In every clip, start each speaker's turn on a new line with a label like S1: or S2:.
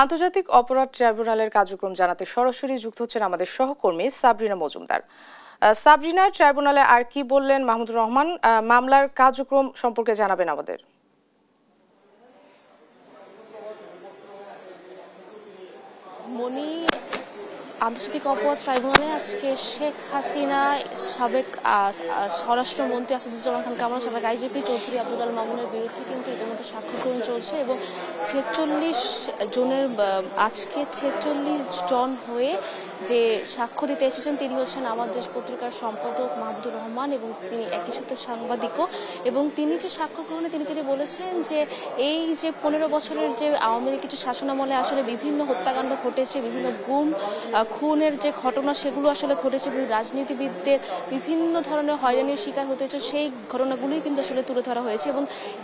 S1: আন্তর্জাতিক অপরাধ ট্রাইব্যুনালের কার্যক্রম জানাতে সরাসরি যুক্ত হচ্ছেন আমাদের সহকর্মী সাবরিনা মজুমদার। সাবরিনা, ট্রাইব্যুনালে আর কি বললেন মাহমুদুর রহমান? মামলার কার্যক্রম সম্পর্কে জানাবেন আমাদের।
S2: মনি, আন্তর্জাতিক অপরাধ ট্রাইব্যুনালে আজকে শেখ হাসিনা, সাবেক স্বরাষ্ট্রমন্ত্রী আসাদুজ্জামান খান কামাল, সাবেক আইজিপি চৌধুরী আব্দুল আল মামুনের বিরুদ্ধে কিন্তু ইতিমধ্যে সাক্ষ্য গ্রহণ চলছে এবং 46 জনের আজকে 46 জন হয়ে যে সাক্ষ্য দিতে এসেছেন তিনি হচ্ছেন আমার দেশ পত্রিকার সম্পাদক মাহমুদুর রহমান এবং তিনি একই সাথে সাংবাদিকও। এবং তিনি যে সাক্ষ্য গ্রহণে তিনি যেটা বলেছেন যে এই যে 15 বছরের যে আওয়ামী লীগ কিছু শাসনামলে আসলে বিভিন্ন হত্যাকাণ্ড ঘটেছে, বিভিন্ন গুম খুনের যে ঘটনা সেগুলো আসলে ঘটেছে, রাজনীতিবিদদের বিভিন্ন ধরনের হয়রানির শিকার হতে হচ্ছে, সেই ঘটনাগুলোই কিন্তু আসলে তুলে ধরা হয়েছে। এবং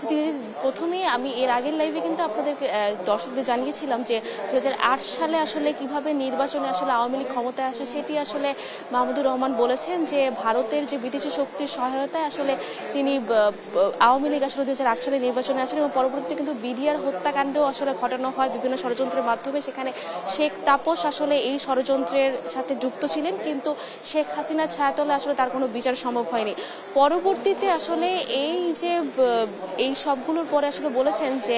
S2: তিনি প্রথমেই আমি এর আগের লাইভে কিন্তু আপনাদেরকে দর্শকদের জানিয়েছিলাম যে 2008 সালে আসলে কিভাবে নির্বাচনে আসলে আওয়ামী লীগ ক্ষমতায় আসে সেটি আসলে মাহমুদুর রহমান বলেছেন যে ভারতের যে বিদেশি শক্তির সহায়তায় আসলে তিনি আওয়ামী লীগ আসলে 2008 সালে নির্বাচনে আসেন এবং পরবর্তীতে কিন্তু বিডিআর হত্যাকাণ্ডও আসলে ঘটানো হয় বিভিন্ন ষড়যন্ত্রের মাধ্যমে। সেখানে শেখ তাপস আসলে এই ষড়যন্ত্রের সাথে যুক্ত ছিলেন, কিন্তু শেখ হাসিনার ছায়াতলে আসলে তার কোনো বিচার সম্ভব হয়নি। পরবর্তীতে আসলে এই সবগুলোর পরে আসলে বলেছেন যে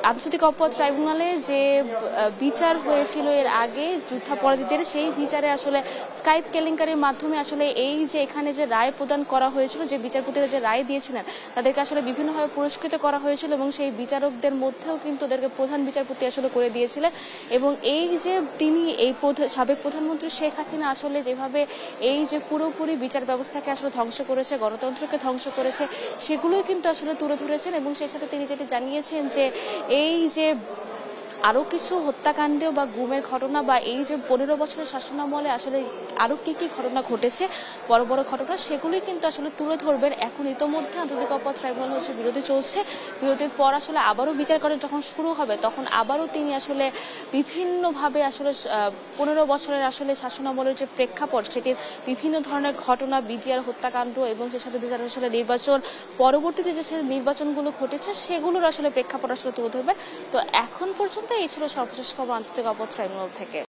S2: আন্তর্জাতিক অপরাধ ট্রাইব্যুনালে যে বিচার হয়েছিল এর আগে যুদ্ধাপরাধীদের, সেই বিচারে আসলে স্কাইপ কেলেঙ্কারির মাধ্যমে আসলে এই যে এখানে যে রায় প্রদান করা হয়েছিল, যে বিচারপতিরা যে রায় দিয়েছিলেন তাদেরকে আসলে বিভিন্নভাবে পুরস্কৃত করা হয়েছিল এবং সেই বিচারকদের মধ্যেও কিন্তু ওদেরকে প্রধান বিচারপতি আসলে করে দিয়েছিলেন। এবং এই যে তিনি এই সাবেক প্রধানমন্ত্রী শেখ হাসিনা আসলে যেভাবে এই যে পুরোপুরি বিচার ব্যবস্থাকে আসলে ধ্বংস করেছে, গণতন্ত্রকে ধ্বংস করেছে, সেগুলোই কিন্তু আসলে তুলে ধরেছেন। এবং সেই সাথে তিনি যেটি জানিয়েছেন যে এই যে আরো কিছু হত্যাকাণ্ড বা গুমের ঘটনা বা এই যে 15 বছরের শাসনামলে আসলে আরো কি কি ঘটনা ঘটেছে, বড় বড় ঘটনা, সেগুলোই কিন্তু আসলে তুলে ধরবেন। এখন ইতোমধ্যে আন্তর্জাতিক অপরাধ ট্রাইব্যুনাল হচ্ছে বিরতি চলছে, বিরতির পর আসলে আবারও বিচার করে যখন শুরু হবে তখন আবারও তিনি আসলে বিভিন্নভাবে আসলে 15 বছরের আসলে শাসনামলের যে প্রেক্ষাপট সেটির বিভিন্ন ধরনের ঘটনা, বিডিআর হত্যাকাণ্ড এবং সে সাথে 2008 সালের নির্বাচন, পরবর্তীতে যে নির্বাচনগুলো ঘটেছে সেগুলোর আসলে প্রেক্ষাপট আসলে তুলে ধরবেন। তো এখন পর্যন্ত এই ছিল সর্বশেষ খবর আন্তর্জাতিক অপরাধ ট্রাইব্যুনাল থেকে।